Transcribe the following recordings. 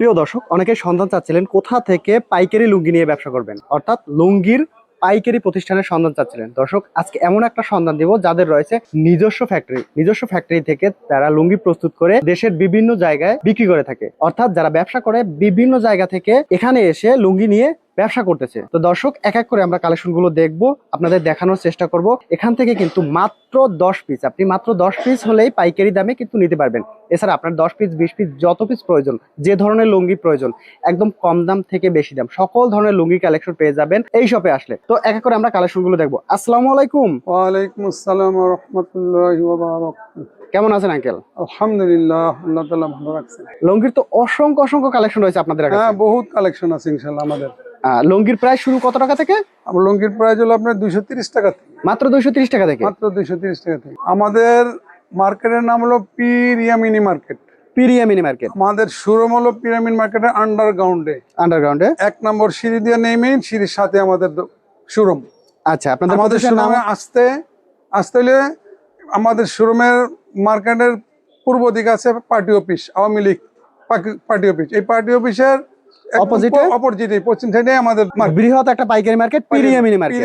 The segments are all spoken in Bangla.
প্রিয় দর্শক, অনেকেই সন্ধান চাচ্ছিলেন কোথা থেকে পাইকারি লুঙ্গি নিয়ে ব্যবসা করবেন, অর্থাৎ লুঙ্গির পাইকারি প্রতিষ্ঠানের সন্ধান চাচ্ছিলেন। দর্শক, আজকে এমন একটা সন্ধান দিব যাদের রয়েছে নিজস্ব ফ্যাক্টরি থেকে তারা লুঙ্গি প্রস্তুত করে দেশের বিভিন্ন জায়গায় বিক্রি করে থাকে। অর্থাৎ যারা ব্যবসা করে বিভিন্ন জায়গা থেকে এখানে এসে লুঙ্গি নিয়ে ব্যবসা করতেছে। তো দর্শক, এক এক করে আমরা কালেকশন গুলো দেখবো, আপনাদের দেখানোর চেষ্টা করব। এখান থেকে কিন্তু মাত্র 10 পিস, আপনি মাত্র 10 পিস হলেই পাইকারি দামে কিন্তু নিতে পারবেন। এছাড়া আপনার 10 পিস 20 পিস যত পিস প্রয়োজন, যে ধরনের লুঙ্গি প্রয়োজন, একদম কম দাম থেকে বেশি দাম সকল ধরনের লুঙ্গি কালেকশন পেয়ে যাবেন এই শপে আসলে। তো এক এক করে আমরা কালেকশন গুলো দেখবো। আসসালামু আলাইকুম। ওয়ালাইকুম আসসালাম ওয়া রাহমাতুল্লাহি ওয়া বারাকাতুহু। কেমন আছেন আঙ্কেল? আলহামদুলিল্লাহ, আল্লাহ তাআলা ভালো রাখছেন। লুঙ্গির তো অসংখ্য কালেকশন রয়েছে আপনাদের কাছে। হ্যাঁ, বহুত কালেকশন আছে ইনশাআল্লাহ আমাদের। লুঙ্গির প্রাইস শুরু কত টাকা থেকে? আমার লুঙ্গির প্রাইস হলো আপনার 230 টাকা থেকে। মাত্র 230 টাকা থেকে? মাত্র 230 টাকা থেকে। আমাদের মার্কেটের নাম হলো Piria mini market. Piria mini market. আমাদের শোরুম হলো পিরিয়া মিনি মার্কেটের আন্ডারগ্রাউন্ডে 1 নম্বর সিঁড়ি দিয়ে নেমে সিঁড়ির সাথে আমাদের শোরুম। আচ্ছা, আপনাদের আমাদের শোরুমে আসতে হলে আমাদের শোরুমের মার্কেটের পূর্ব দিকে আছে party office, Awami League party office. এই পার্টি অফিসের অপোজিটে পশ্চিম সাইডে আমাদের বৃহৎ একটা পাইকারি মার্কেট পিরিয়া মিনি মার্কেট।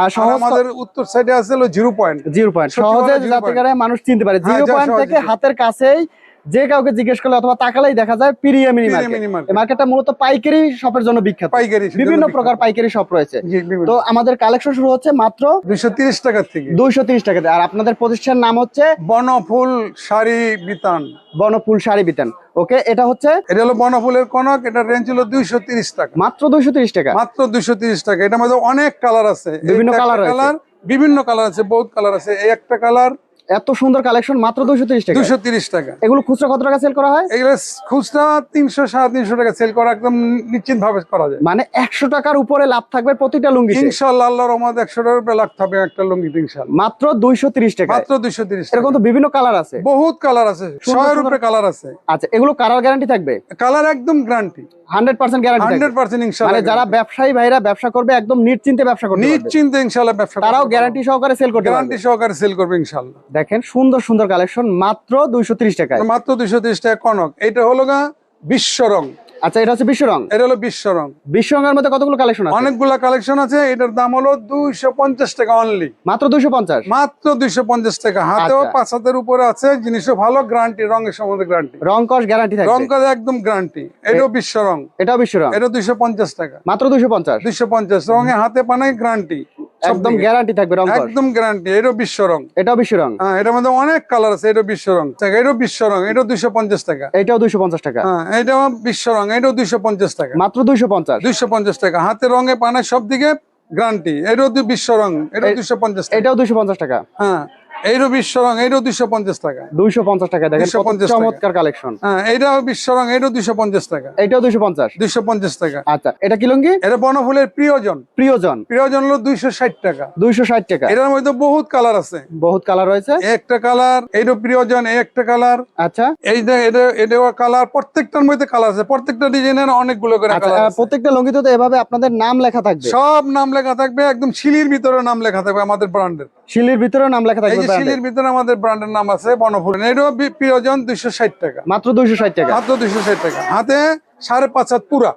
আর আমাদের উত্তর সাইডে আছে হলো জিরো পয়েন্ট। সহজে যাতে করে মানুষ চিনতে পারে। জিরো পয়েন্ট থেকে হাতের কাছেই যে কাউকে জিজ্ঞেস করলে অথবা তাকালেই দেখা যায় পিরিয়া মিনি মার্কেট। এই মার্কেটটা মূলত পাইকারি শপের জন্য বিখ্যাত। বিভিন্ন প্রকার পাইকারি শপ রয়েছে। তো আমাদের কালেকশন শুরু হচ্ছে মাত্র 230 টাকা থেকে। 230 টাকা। আর আপনাদের প্রতিষ্ঠানের নাম হচ্ছে বনফুল শাড়ি বিতান। বনফুল শাড়ি বিতান। ওকে, এটা হলো বনফুলের কনক। এটা রেঞ্জ হলো 230 টাকা। মাত্র 230 টাকা। মাত্র 230 টাকা। এটার মধ্যে অনেক কালার আছে, বিভিন্ন কালার আছে, বহুত কালার আছে। এই একটা কালার। এত সুন্দর কালেকশন মাত্র 230 টাকা। 230 টাকা। এগুলো খুচরা কত টাকা সেল করা হয়? এগুলো খুচরা 300 350 টাকা সেল করা একদম নিশ্চিত ভাবে করা যায়। মানে 100 টাকার উপরে লাভ থাকবে প্রতিটা লুঙ্গি ইনশাআল্লাহ। আল্লাহর রহমতে 100 টাকার উপরে লাভ থাকবে একটা লুঙ্গিতে ইনশাআল্লাহ। মাত্র 230 টাকা। মাত্র 230 টাকা। এরকম তো বিভিন্ন কালার আছে, বহুত কালার আছে, 100 এর উপরে কালার আছে। আচ্ছা, এগুলো কালার গ্যারান্টি থাকবে? কালার একদম গ্যারান্টি, 100% গ্যারান্টি থাকবে। 100% ইনশাআল্লাহ। মানে যারা ব্যবসায়ী ভাইরা ব্যবসা করবে একদম নিশ্চিন্তে ব্যবসা করবে, নিশ্চিন্তে ইনশাআল্লাহ ব্যবসা করবে। তারাও গ্যারান্টি সহকারে সেল করতে পারবে। গ্যারান্টি সহকারে সেল করবে ইনশাআল্লাহ। দেখেন সুন্দর কালেকশন মাত্র 230 টাকায়। মাত্র 230 টাকা কনক। এটা হলো বিশ্ব রং। আচ্ছা, এটা হচ্ছে বিশ্ব রং। এটা হলো বিশ্ব রং। বিশ্ব রঙের মধ্যে কতগুলো কালেকশন আছে? অনেকগুলো কালেকশন আছে। এটার দাম হলো 250 টাকা অনলি। মাত্র 250? মাত্র 250 টাকা। হাতেও 5 হাতের উপরে আছে, জিনিসও ভালো, গ্যারান্টি, রঙের সম্বন্ধে গ্যারান্টি, রং কস গ্যারান্টি থাকবে। রং কস একদম গ্যারান্টি। এটাও বিশ্ব রং। এটাও বিশ্ব রং। এটা 250 টাকা। মাত্র 250? 250। রঙে হাতে পানায় গ্যারান্টি, একদম গ্যারান্টি থাকবে, রং কস একদম গ্যারান্টি। এটাও বিশ্ব রং। এটাও বিশ্ব রং। হ্যাঁ, এটার মধ্যে অনেক কালার আছে। এটাও বিশ্ব রং। এটাও বিশ্ব রং। এটাও 250 টাকা। এটাও 250 টাকা। হ্যাঁ, এটাও বিশ্ব রং। এটাও 250 টাকা। মাত্র 250? 250 টাকা। হাতে রঙে পানায় সব দিকে গ্যারান্টি। এটাও বিশ্ব রং। এটাও 250 টাকা। এটাও 250 টাকা। হ্যাঁ, এইটাও বিশ্ব রং। এটাও 250 টাকা। 250 টাকা। দেখেন কত চমৎকার কালেকশন। হ্যাঁ, এটাও বিশ্ব রং। এটাও 250 টাকা। এটাও 250? 250 টাকা। আচ্ছা, এটা কি লুঙ্গি? এটা বনফুলের প্রিয়জন। প্রিয়জন হলো 260 টাকা। 260 টাকা। এটার মধ্যে বহুত কালার আছে, বহুত কালার রয়েছে। একটা কালার। এইটাও প্রিয়জন, একটা কালার। আচ্ছা, এটাও কালার। প্রত্যেকটার মধ্যে কালার আছে, প্রত্যেকটা ডিজাইনের অনেকগুলো করে কালার আছে। প্রত্যেকটা লুঙ্গিতে তো এভাবে আপনাদের নাম লেখা থাকবে? সব নাম লেখা থাকবে, একদম শিলির ভিতরে নাম লেখা থাকবে আমাদের ব্র্যান্ডের। শিলির ভিতরে নাম লেখা থাকবে? এই যে শিলির ভিতরে আমাদের ব্র্যান্ডের নাম আছে বনফুল। এটাও প্রিয়জন 260 টাকা। মাত্র 260 টাকা। মাত্র 260 টাকা। হাতে 5.5 হাত পুরা।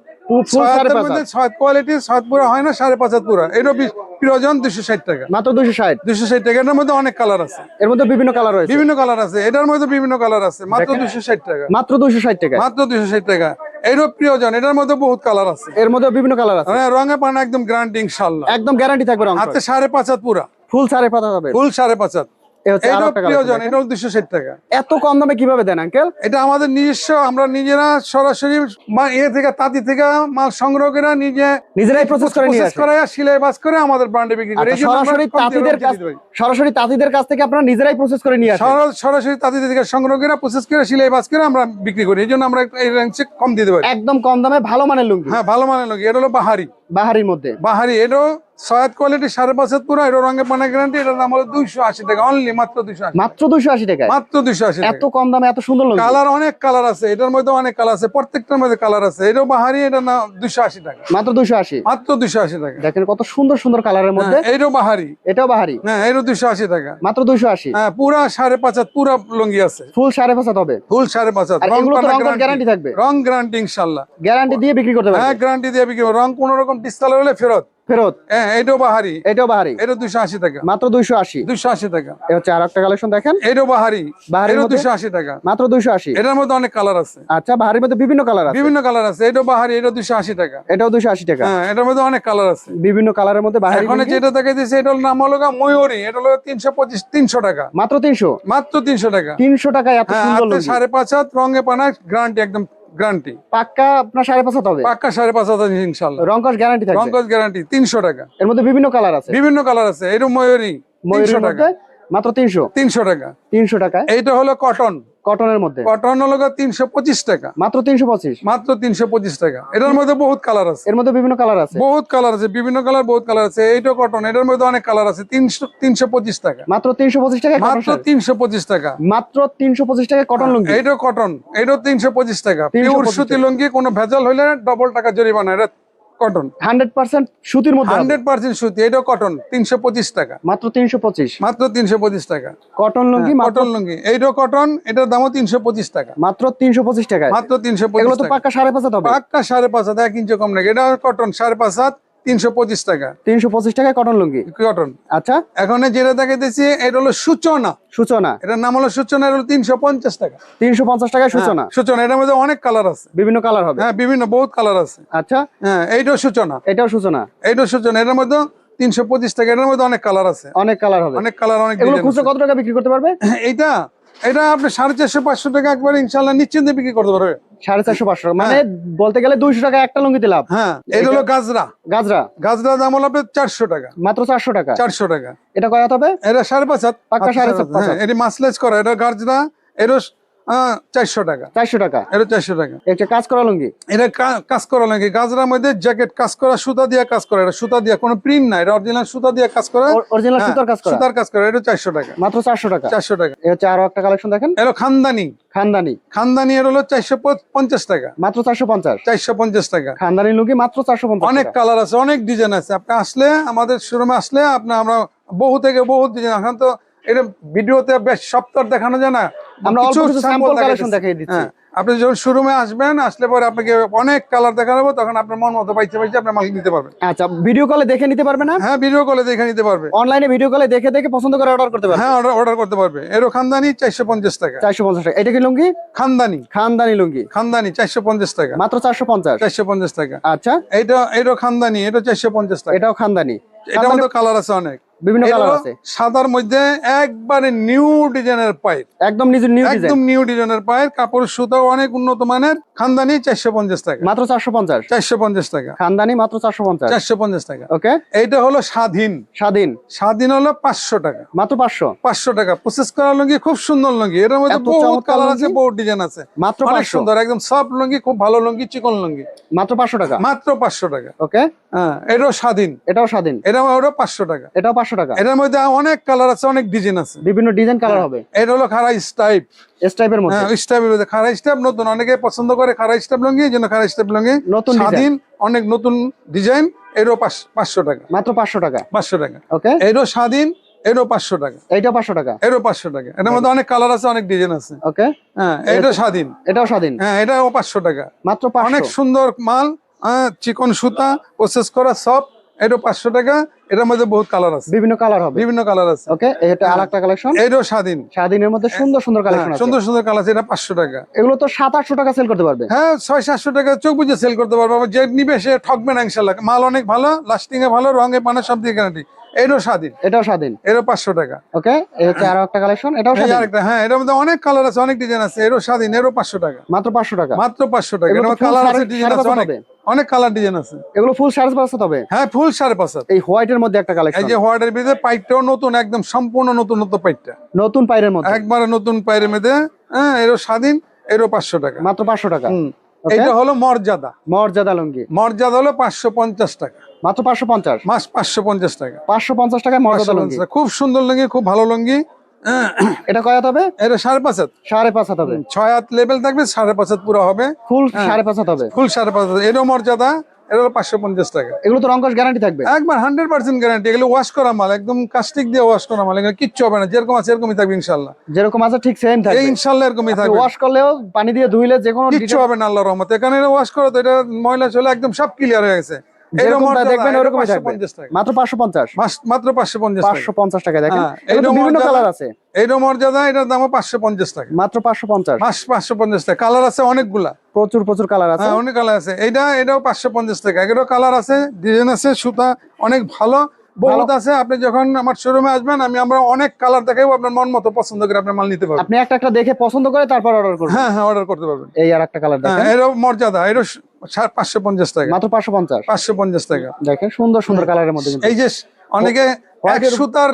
কোয়ালিটি 7 পুরা হয় না, 5.5 হাত পুরা। এটাও প্রিয়জন 260 টাকা। মাত্র 260 টাকা। এটার মধ্যে অনেক কালার আছে। এর মধ্যে বিভিন্ন কালার রয়েছে। বিভিন্ন কালার আছে। এটার মধ্যে বিভিন্ন কালার আছে। মাত্র 260 টাকা। মাত্র 260 টাকা। মাত্র 260 টাকা। এটাও প্রিয়জন। এটার মধ্যে বহুত কালার আছে। এর মধ্যে বিভিন্ন কালার আছে। রঙে পানা একদম গ্যারান্টি ইনশাআল্লাহ। একদম গ্যারান্টি থাকবে রং। হাতে 5.5 হাত পুরা। ফুল 5.5 হবে। ফুল 5.5 হাত। এটাও প্রিয়জন। এটাও 260 টাকা। এত কম দামে কিভাবে দেন আঙ্কেল? এটা আমাদের নিজস্ব, আমরা নিজেরা সরাসরি তাঁতি থেকে মাল সংগ্রহ করে নিজেরাই প্রসেস করে নিয়ে আসি, সিলাই বাস করে আমাদের ব্র্যান্ডে বিক্রি করি। সরাসরি তাঁতিদের কাছ থেকে আপনারা নিজেরাই প্রসেস করে নিয়ে আসেন? সরাসরি তাঁতিদের থেকে সংগ্রহ করে প্রসেস করে সিলাই বাস করে আমরা বিক্রি করি। এই জন্য আমরা এই রেঞ্জে কম দিতে পারি। একদম কম দামে ভালো মানের লুঙ্গি। হ্যাঁ, ভালো মানের লুঙ্গি। এটা হলো বাহারির মধ্যে। বাহারি, এটাও সয়াত কোয়ালিটি 5.5 পুরো, এটা রঙে পানা গ্যারান্টি। এটার দাম হলো 280 টাকা অনলি, মাত্র 280, মাত্র 280 টাকায়, মাত্র 280 টাকা। এত কম দামে এত সুন্দর লুঙ্গি। কালার অনেক কালার আছে, এটার মধ্যে অনেক কালার আছে, প্রত্যেকটার মধ্যে কালার আছে। এটাও বাহারি, এটার নাম 280 টাকা, মাত্র 280, মাত্র 280 টাকা। দেখেন কত সুন্দর সুন্দর কালারের মধ্যে। হ্যাঁ, এটাও বাহারি, এটাও বাহারি, হ্যাঁ এটাও 280 টাকা, মাত্র 280। হ্যাঁ পুরা 5.5 পুরা লুঙ্গি আছে, ফুল 5.5 হবে। ফুল 5.5। আর এগুলো তো রং গ্যারান্টি থাকবে, রং গ্যারান্টি ইনশাআল্লাহ, গ্যারান্টি দিয়ে বিক্রি করতে হ্যাঁ পারবে। গ্যারান্টি দিয়ে বিক্রি করব। রং কোন রকম ডিসকালার হলে ফেরত। ফেরত। হ্যাঁ, এটাও বাহারি, এটাও বাহারি, এটা 280 টাকা, মাত্র 280। 280 টাকা। এটা হচ্ছে আরেকটা কালেকশন দেখেন, এটাও বাহারি, বাহারির এটাও মধ্যে 280 টাকা, মাত্র 280। এটার মধ্যে অনেক কালার আছে। আচ্ছা, বাহারির মধ্যে বিভিন্ন কালার আছে, বিভিন্ন কালার আছে। এটাও বাহারি, এটা 280 টাকা, এটাও 280 টাকা। হ্যাঁ এটার মধ্যে অনেক কালার আছে, বিভিন্ন কালারের মধ্যে বাহারি এখন লুঙ্গি। যেটা দেখে দিচ্ছে এটার নাম হলো ময়ূরী, এটা হলো 300 টাকা, মাত্র 300, মাত্র 300 টাকা। 300 টাকায় এত হ্যাঁ, সুন্দর হাতে লুঙ্গি। 5.5 রঙে পানা গ্যারান্টি, একদম গ্যারান্টি, পাক্কা আপনার 5.5 হবে, পাক্কা 5.5 ইনশাআল্লাহ। রংকশ গ্যারান্টি থাকবে। রংকশ গ্যারান্টি 300 টাকা। এর মধ্যে বিভিন্ন কালার আছে, বিভিন্ন কালার আছে। এরকম ময়ূরী 300 ময়ূরের টাকা, মধ্যে মাত্র 300, 300 টাকা। 300 টাকায়। এইটা হলো কটন, কটনের মধ্যে কটন হলো 325 টাকা, মাত্র 325, মাত্র 325 টাকা। এটার মধ্যে বহুত কালার আছে, এর মধ্যে বিভিন্ন কালার আছে, বহুত কালার আছে, বিভিন্ন কালার, বহুত কালার আছে। এইটা কটন, এটার মধ্যে অনেক কালার আছে। 325 টাকা, মাত্র 325 টাকায় কটন মাত্র শার্ট। 325 টাকা। মাত্র 325 টাকায় কটন লুঙ্গি। এইটা কটন, এটাও 325 টাকা। 325 পিওর সুতি লুঙ্গি, কোনো ভেজাল হইলে ডবল টাকা জরিমানা। এটা কটন, 100% সুতির মধ্যে হবে। 100% সুতি। এটাও কটন, 325 টাকা, মাত্র 325, মাত্র 325 টাকা। কটন লুঙ্গি মাত্র, কটন লুঙ্গি, এইটাও কটন, এটার দামও 325 টাকা, মাত্র 325 টাকায়। মাত্র 325 এগুলো তো টাকা। পাক্কা 5.5 হবে, পাক্কা 5.5, 1 ইঞ্চি কম নাকি। এটা কটন 5.5, 325 টাকা 325 টাকায় কটন লুঙ্গি। কটন। আচ্ছা, এখন যেটা দেখাইতেছি এটা হলো সূচনা, সূচনা, এটার নাম হলো সূচনা, এটা হলো 350 টাকা। 350 টাকায় সূচনা। হ্যাঁ, সূচনা, এটার মধ্যে অনেক কালার আছে, বিভিন্ন কালার হবে। হ্যাঁ বিভিন্ন বহুত কালার আছে। আচ্ছা, হ্যাঁ, এইটাও সূচনা, এটাও সূচনা, এইটাও সূচনা। এটার মধ্যে 325 টাকা, এটার মধ্যে অনেক কালার আছে, অনেক কালার হবে। অনেক কালার, অনেক এগুলো ডিজাইন খুচরা কত টাকা বিক্রি করতে পারবে? আছে। এটা আপনি 450-500 টাকা একবার ইনশাআল্লাহ নিশ্চিন্তে বিক্রি করতে পারবে। 450-500 টাকা, মানে বলতে গেলে 200 টাকা একটা লুঙ্গিতে লাভ। হ্যাঁ, এটা হলো গাজরা, গাজরা গাজরা দাম হলো আপনার 400 টাকা, মাত্র 400 টাকা। 400 টাকা। এটা কয় হাত হবে? এটা 5.5, পাক্কা 5.5। হ্যাঁ, এটি মাসলেজ করা। এটা গাজরা, এটা 400 টাকা, 400 টাকা। এটা 400 টাকা। একটা কাজ করা লুঙ্গি, এটা কাজ করা লাগে। গাজরার মধ্যে জ্যাকেট কাজ করা, সুতা দিয়ে কাজ করা। এটা সুতা দিয়ে, কোনো প্রিন্ট নাই, এটা অরিজিনাল সুতা দিয়ে কাজ করা, অরিজিনাল হ্যাঁ, সুতার কাজ করা, সুতার কাজ করা। এটা 400 টাকা, মাত্র 400 টাকা। 400 টাকা। এই হচ্ছে আরো একটা কালেকশন দেখেন, এটা খানদানি, খানদানি, খানদানি এর হলো 450 টাকা, মাত্র 450। 450 টাকা। খানদানি লুঙ্গি মাত্র 450 অনেক টাকা। কালার আছে, অনেক ডিজাইন আছে। আপনি আসলে, আমাদের শোরুমে আসলে আমরা বহু থেকে বহু ডিজাইন, এখন তো এটা ভিডিওতে বেশ সপ্তাহ দেখানো যায় না, আমরা অল্প কিছু sample স্যাম্পল কালেকশন দেখাইতেছি। দেখিয়ে দিচ্ছি। হ্যাঁ, আপনি যখন শোরুমে আসবেন, আসলে পরে আপনাকে অনেক কালার দেখাবো, তখন আপনার মন মতো পাইতে আপনি মাল নিতে পারবেন। আচ্ছা, ভিডিও কলে দেখে নিতে পারবে না? হ্যাঁ, ভিডিও কলে দেখে নিতে পারবে, অনলাইনে ভিডিও কলে দেখে দেখে পছন্দ করে অর্ডার করতে পারবে। হ্যাঁ অর্ডার করতে পারবে। এরও খানদানি 450 টাকা, 450 টাকা। এটা কি লুঙ্গি? খানদানি, খানদানি লুঙ্গি, খানদানি 450 টাকা, মাত্র 450। 450 টাকা। আচ্ছা, এইটা খানদানি, এটা 450 টাকা। এটাও খানদানি। এটার মধ্যে কালার আছে অনেক, বিভিন্ন এটা কালার হলো আছে, সাদার মধ্যে একবারে নিউ ডিজাইনের পাইপ, একদম নিউ ডিজাইন, একদম নিউ ডিজাইনের পাইপ। কাপড়ের সুতাও অনেক উন্নত মানের। খানদানি 450 টাকা, মাত্র 450। 450 টাকা, খানদানি মাত্র 450। 450 টাকা। ওকে, এইটা হলো স্বাধীন, স্বাধীন, স্বাধীন হলো 500 টাকা, মাত্র 500। 500 টাকা। প্রসেস করা লুঙ্গি, খুব সুন্দর লুঙ্গি। এর মধ্যে এত বহুত চমৎকার কালার আছে, লুঙ্গি, বহুত ডিজাইন আছে, মাত্র অনেক 500। সুন্দর, একদম সফট লুঙ্গি, খুব ভালো লুঙ্গি, চিকন লুঙ্গি, মাত্র 500 টাকা, মাত্র 500 টাকা। ওকে। হ্যাঁ, এটাও স্বাধীন, এটাও স্বাধীন, ওটা 500 টাকা। এটাও 500 টাকা। এটার মধ্যে অনেক কালার আছে, অনেক ডিজাইন আছে, বিভিন্ন ডিজাইন কালার হবে। এটা হলো খাড়া স্টাইপ, এস টাইপের মধ্যে, হ্যাঁ স্টাইপের মধ্যে। খাড়া স্টাইপ নতুন, অনেকে পছন্দ করে খাড়া স্টাইপ লুঙ্গি, এই জন্য খাড়া স্টাইপ লুঙ্গি নতুন স্বাধীন, অনেক নতুন ডিজাইন। এরও 500 টাকা, মাত্র 500 টাকা, 500 টাকা। ওকে। এরও স্বাধীন, এরও 500 টাকা, এইটাও 500 টাকা, এরও 500 টাকা। এটার মধ্যে অনেক কালার আছে, অনেক ডিজাইন আছে। ওকে। হ্যাঁ, এটা স্বাধীন, এটাও স্বাধীন, হ্যাঁ এটাও 500 টাকা, মাত্র অনেক 500। সুন্দর মাল, চিকন সুতা, প্রসেস করা সব। এটাও 500 টাকা। এটার মধ্যে বহুত কালার আছে, বিভিন্ন কালার হবে, বিভিন্ন কালার আছে। ওকে। এটা আরেকটা কালেকশন, এটাও স্বাধীন, স্বাধীনের মধ্যে সুন্দর সুন্দর কালেকশন হ্যাঁ, আছে, সুন্দর সুন্দর কালার আছে। এটা 500 টাকা। এগুলো তো 700-800 টাকা সেল করতে পারবে। হ্যাঁ, 600-700 টাকা চোখ বুঝে সেল করতে পারবো। আবার যে নিবে সে ঠকবে না ইনশাল্লাহ। মাল অনেক ভালো, লাস্টিং এ ভালো, রঙে পানা সব দিয়ে গ্যারান্টি। এটাও স্বাধীন, এটাও স্বাধীন, এটাও 500 টাকা। ওকে। এই হচ্ছে আরো একটা কালেকশন, এটাও এই স্বাধীন, আরেকটা, হ্যাঁ এটার মধ্যে অনেক কালার আছে, অনেক ডিজাইন আছে। এটাও স্বাধীন, এটাও 500 টাকা, মাত্র 500 টাকা, মাত্র 500 টাকা। এগুলো তো এটার full কালার আছে, সাড়ে- ডিজাইন আছে, 5.5 অনেক হবে। অনেক কালার ডিজাইন আছে। এগুলো ফুল 5.5 হবে। হ্যাঁ, ফুল 5.5। এই হোয়াইটের মধ্যে একটা এই কালেকশন, যে হোয়াইটের ভিতরে পাইপটাও নতুন, একদম সম্পূর্ণ নতুন পাইপটা, নতুন পাইরের মধ্যে, একবারে নতুন পাইরের মধ্যে। হ্যাঁ, এরও স্বাধীন, এরও 500 টাকা, মাত্র 500 টাকা। Okay. এটা হলো মর্যাদা। মর্যাদা লুঙ্গি মর্যাদা হলো 550 টাকা, মাত্র 550। মাস 550 টাকা। 550 টাকায় মর্যাদা লুঙ্গি। 550 খুব সুন্দর লুঙ্গি, খুব ভালো লুঙ্গি। এটা কয় হাত হবে? এটা 5.5 হাত। 5.5 হাত হবে। 6 হাত লেভেল থাকবে, 5.5 হাত পুরো হবে। ফুল হ্যাঁ। 5.5 হাত হবে। ফুল 5.5 হাত। এটাও মর্যাদা, এটা হলো 550 টাকা। এগুলো তো রংকশ গ্যারান্টি থাকবে একবার 100% গ্যারান্টি। এগুলো ওয়াশ করা মাল, একদম কাস্টিক দিয়ে ওয়াশ করা মাল, এগুলো কিচ্ছু হবে না, যেরকম আছে এরকমই থাকবে ইনশাআল্লাহ। যেরকম আছে ঠিক সেম থাকবে ইনশাআল্লাহ এরকমই থাকবে। ওয়াশ করলেও পানি দিয়ে ধুইলে যে কোনো কিচ্ছু হবে না আল্লাহর রহমতে। এখানে ওয়াশ করো তো এটা ময়লা চলে একদম সব ক্লিয়ার হয়ে গেছে। যেরকমটা দেখবেন ওরকমই থাকবে। মাত্র 550। মাত্র 550 টাকা। 550 টাকা দেখেন। হ্যাঁ, এগুলো তো বিভিন্ন কালার আছে। এইটা মর্যাদা, এটার দামও 550 টাকা। মাত্র 550। 550 টাকা। কালার আছে অনেকগুলা, প্রচুর কালার আছে। হ্যাঁ অনেক কালার আছে। এটাও 550 টাকা। এটাও কালার আছে, ডিজাইন আছে, সুতা অনেক ভালো বহুত আছে। আপনি যখন আমার শোরুমে আসবেন আমরা অনেক কালার দেখাবো, আপনার মন মতো পছন্দ করে আপনার মাল নিতে পারবেন। আপনি একটা দেখে পছন্দ করে তারপর অর্ডার করবেন। হ্যাঁ অর্ডার করতে পারবেন। এই আর একটা কালার দেখেন। এটাও মর্যাদা, এটাও 550 টাকা। মাত্র 550। 550 টাকা। দেখেন সুন্দর কালারের মধ্যে কিন্তু এই যে অনেকে এক সুতার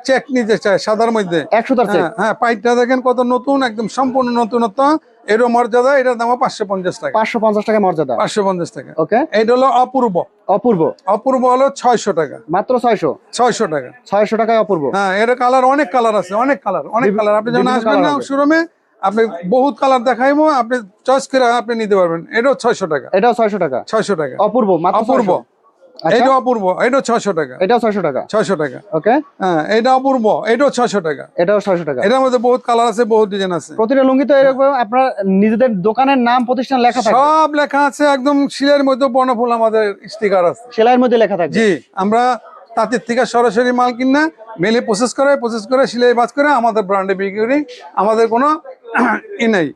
চেক নিতে চায় সাদার মধ্যে, 1 সুতার চেক। হ্যাঁ পাইপটা দেখেন কত নতুন, একদম সম্পূর্ণ নতুনত্ব। এরও মর্যাদা, এটার দাম 550 টাকা। 550 টাকা মর্যাদা। 550 টাকা। ওকে। এইটা হলো অপূর্ব। অপূর্ব হলো 600 টাকা। মাত্র 600 টাকা। 600 টাকায় অপূর্ব। হ্যাঁ এর কালার অনেক কালার আছে, অনেক কালার। আপনি যখন আসবেন না শোরুমে, আপনি বহুত কালার দেখাইবো, আপনি চয়েস করে আপনি নিতে পারবেন। এটাও 600 টাকা। এটাও 600 টাকা। 600 টাকা। অপূর্ব মাত্র অপূর্ব। 600। এটা অপূর্ব, এটাও 600 টাকা। এটাও 600 টাকা। 600 টাকা। ওকে। হ্যাঁ এটা অপূর্ব, এটাও 600 টাকা। এটাও 600 টাকা। এটার মধ্যে বহুত কালার আছে, বহুত ডিজাইন আছে। প্রতিটা লুঙ্গি তো এরকম আপনার নিজেদের দোকানের নাম প্রতিষ্ঠান লেখা থাকে, সব লেখা আছে, একদম শিলের মধ্যে বর্ণফুল আমাদের স্টিকার আছে, সেলাইয়ের মধ্যে লেখা থাকে। জি আমরা তাঁতের থেকে সরাসরি মাল কিনা মেলে প্রসেস করে সিলাই বাজ করে আমাদের ব্র্যান্ডে বিক্রি করি। আমাদের কোনো ই নেই।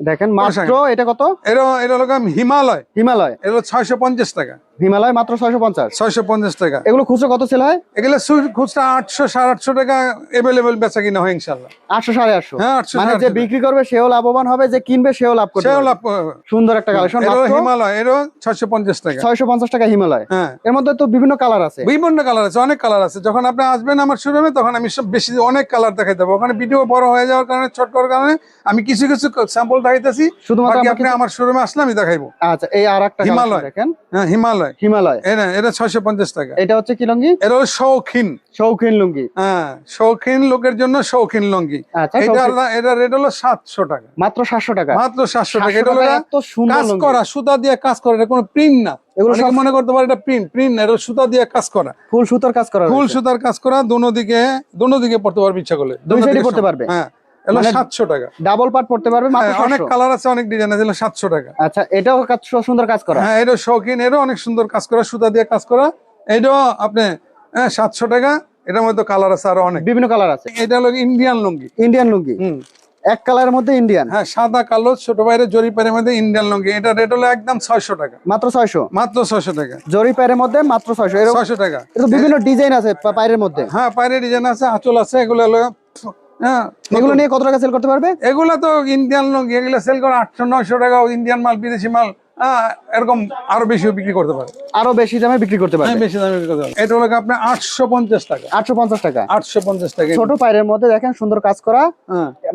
দেখেন মাত্র এটা কত? এটা হলো হিমালয়। এটা হলো 650 টাকা। হিমালয় মাত্র 650। 650 টাকা। এগুলো খুচরো কত সেল হয়? এগুলো খুচরা 800 850 টাকা এভেলেবেল বেচা কিনা হয় ইনশাআল্লাহ। 800 850। হ্যাঁ 800 মানে যে বিক্রি করবে সেও লাভবান হবে, যে কিনবে সেও লাভ করবে। সুন্দর একটা কালেকশন। এটা হিমালয়, এটা 650 টাকা। 650 টাকা হিমালয়। হ্যাঁ এর মধ্যে তো বিভিন্ন কালার আছে। বিভিন্ন কালার আছে, অনেক কালার আছে। যখন আপনি আসবেন আমার শোরুমে, তখন আমি সব বেশি অনেক কালার দেখাই দেবো। ওখানে ভিডিও বড় হয়ে যাওয়ার কারণে, ছোট করার কারণে আমি কিছু স্যাম্পল দেখাইতেছি। শুধুমাত্র আপনি আমার শোরুমে আসলে আমি দেখাইবো। আচ্ছা এই আরেকটা হিমালয় দেখেন। হ্যাঁ হিমালয়। এটা 650 টাকা। এটা হচ্ছে কি লুঙ্গি? এটা হলো শৌখিন লুঙ্গি। হ্যাঁ শৌখিন লোকের জন্য শৌখিন লুঙ্গি। আচ্ছা এটা রেট হলো 700 টাকা। মাত্র 700 টাকা। মাত্র 700 টাকা। এটা হলো এত সুন্দর কাজ করা, সুতা দিয়ে কাজ করা, এটা কোনো প্রিন্ট না। এগুলো সব মনে করতে পারে এটা প্রিন্ট না, এটা সুতা দিয়ে কাজ করা, ফুল সুতার কাজ করা। ফুল সুতার কাজ করা। দোনো দিকে পড়তে পারবে ইচ্ছা করলে, দুই সাইডে পড়তে পারবে। হ্যাঁ এলো 700 টাকা। ডাবল পার্ট পড়তে পারবে মাত্র 700। অনেক কালার আছে, অনেক ডিজাইন আছে, 700 টাকা। আচ্ছা এটাও সুন্দর কাজ করা। হ্যাঁ এটা শৌখিন, এরও অনেক সুন্দর কাজ করা, সুতা দিয়ে কাজ করা। এটাও আপনি 700 টাকা। এটার মধ্যে কালার আছে আরো অনেক, বিভিন্ন কালার আছে। এটা হলো ইন্ডিয়ান লুঙ্গি। এক কালারের মধ্যে ইন্ডিয়ান। হ্যাঁ সাদা কালো ছোট বাইরে জরি পায়ের মধ্যে ইন্ডিয়ান লুঙ্গি। এটা রেট হলো একদম 600 টাকা। মাত্র 600। মাত্র 600 টাকা। জরি পায়ের মধ্যে মাত্র 600। 600 টাকা। এটা বিভিন্ন ডিজাইন আছে পায়ের মধ্যে। হ্যাঁ পায়ের ডিজাইন আছে, আঁচল আছে। এগুলো হলো এগুলো নিয়ে কত টাকা সেল করতে পারবে? এগুলা তো ইন্ডিয়ান লুঙ্গি, এগুলো সেল করে 800 900 টাকা। ইন্ডিয়ান মাল, বিদেশি মাল এরকম আরো বেশি বিক্রি করতে পারে, আরো বেশি দামে বিক্রি করতে পারে। বেশি দামে বিক্রি করতে পারে। এটা হলো আপনার 850 টাকা। 850 টাকা। 850 টাকা। ছোট পায়ের মধ্যে দেখেন সুন্দর কাজ করা।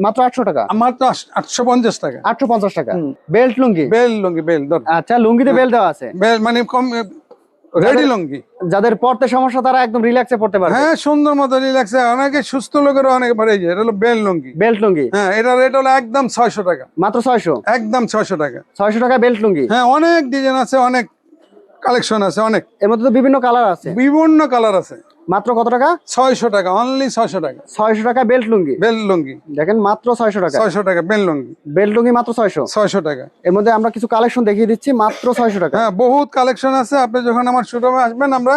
মাত্র 800 টাকা। মাত্র 850 টাকা। 850 টাকা। বেল্ট লুঙ্গি। বেল্ট। আচ্ছা লুঙ্গিতে বেল্ট দেওয়া আছে। মানে কম রেডি লুঙ্গি। যাদের পড়তে সমস্যা তারা একদম রিল্যাক্সে পড়তে পারবে। হ্যাঁ সুন্দর মতো রিল্যাক্সে। অনেকে সুস্থ লোকেরও অনেক পারে। এটা হলো বেল্ট লুঙ্গি। হ্যাঁ এটা রেট হলো একদম 600 টাকা। মাত্র 600। একদম 600 টাকা। 600 টাকা বেল্ট লুঙ্গি। হ্যাঁ অনেক ডিজাইন আছে, অনেক কালেকশন আছে, অনেক। এর মধ্যে তো বিভিন্ন কালার আছে। বিভিন্ন কালার আছে। মাত্র কত টাকা? 600 টাকা। অনলি 600 টাকা। 600 টাকা বেল্ট লুঙ্গি। দেখেন মাত্র 600 টাকা। 600 টাকা বেল্ট লুঙ্গি মাত্র 600 টাকা। এর মধ্যে আমরা কিছু কালেকশন দেখিয়ে দিচ্ছি মাত্র 600 টাকা। হ্যাঁ বহুত কালেকশন আছে। আপনি যখন আমার শোরুমে আসবেন, আমরা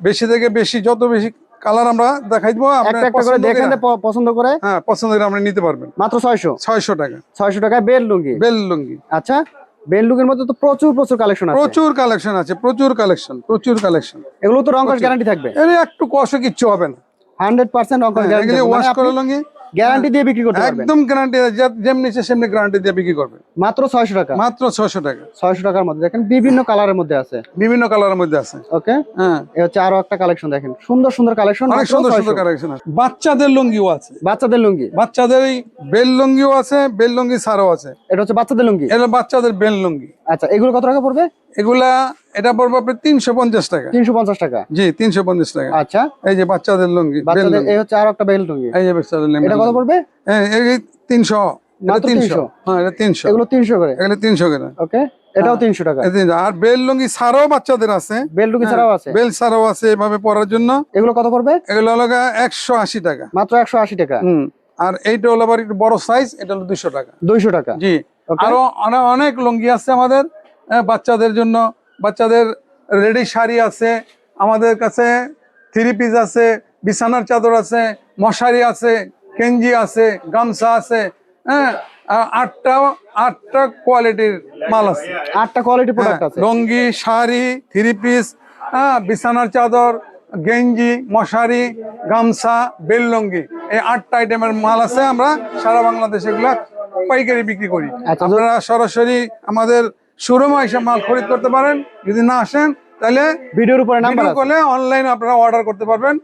বেশি থেকে বেশি যত বেশি কালার আমরা দেখাই দেবো। একটা করে দেখেন, পছন্দ করে পছন্দ করে আপনি নিতে পারবেন। মাত্র 600 টাকা। 600 টাকায় বেল্ট লুঙ্গি। আচ্ছা বেল্ট লুঙ্গির মধ্যে তো প্রচুর কালেকশন আছে। প্রচুর কালেকশন। এগুলো তো রংকশ গ্যারান্টি থাকবে। এর একটু কষ্ট কিচ্ছু হবে না। 100% রংকশ গ্যারান্টি। ওয়াশ করে লুঙ্গি গ্যারান্টি দিয়ে বিক্রি করতে পারবেন একদম গ্যারান্টি, যেমনি ইচ্ছে সেমনি গ্যারান্টি দিয়ে বিক্রি করবে। মাত্র 600 টাকা। মাত্র 600 টাকা। 600 টাকার মধ্যে দেখেন বিভিন্ন কালারের মধ্যে আছে। বিভিন্ন কালারের মধ্যে আছে। ওকে, হ্যাঁ, এই হচ্ছে আরো একটা কালেকশন দেখেন, সুন্দর সুন্দর কালেকশন, অনেক সুন্দর সুন্দর কালেকশন আছে। বাচ্চাদের লুঙ্গিও আছে, বাচ্চাদের লুঙ্গি। বাচ্চাদের এই বেল লুঙ্গিও আছে, বেল লুঙ্গি ছাড়াও আছে। এটা হচ্ছে বাচ্চাদের লুঙ্গি। এটা বাচ্চাদের বেল লুঙ্গি। আচ্ছা, এগুলো কত টাকা পড়বে? এগুলা এটা পড়বে আপনার 350 টাকা। 350 টাকা। জি, 350 টাকা। আচ্ছা, এই যে বাচ্চাদের লুঙ্গি, বেল বাচ্চাদের লুঙ্গি। এই হচ্ছে আরো একটা বেল লুঙ্গি। এই যে বাচ্চাদের লুঙ্গি, এটা কত পড়বে? হ্যাঁ, এই 300। মাত্র 300। হ্যাঁ, এটা 300। এগুলো 300 করে। এগুলো 300 করে। ওকে, এটাও 300 টাকা। এই 300। আর বেল লুঙ্গি ছাড়াও বাচ্চাদের আছে, বেল লুঙ্গি ছাড়াও আছে। বেল ছাড়াও আছে এভাবে পরার জন্য। এগুলো কত পড়বে? এগুলো হলো 180 টাকা। মাত্র 180 টাকা। আর এইটা হলো আবার একটু বড় সাইজ, এটা হলো 200 টাকা। 200 টাকা। জি। আরো অনেক লুঙ্গি আছে আমাদের বাচ্চাদের জন্য। বাচ্চাদের রেডি শাড়ি আছে আমাদের কাছে, 3 পিস আছে, বিছানার চাদর আছে, মশারি আছে, কেঞ্জি আছে, গামছা আছে। হ্যাঁ, আটটা কোয়ালিটির মাল আছে। 8টা কোয়ালিটি প্রোডাক্ট আছে। লুঙ্গি, শাড়ি, 3 পিস, বিছানার চাদর, গেঞ্জি, মশারি, গামছা, বেল লুঙ্গি, এই 8টা আইটেমের মাল আছে। আমরা সারা বাংলাদেশে এগুলা পাইকারি বিক্রি করি। আচ্ছা, আপনারা সরাসরি আমাদের শোরুমে এসে মাল খরিদ করতে পারেন। যদি না আসেন তাহলে ভিডিওর উপরে নাম্বার ভিডিও আছে। কলে অনলাইনে আপনারা অর্ডার করতে পারবেন।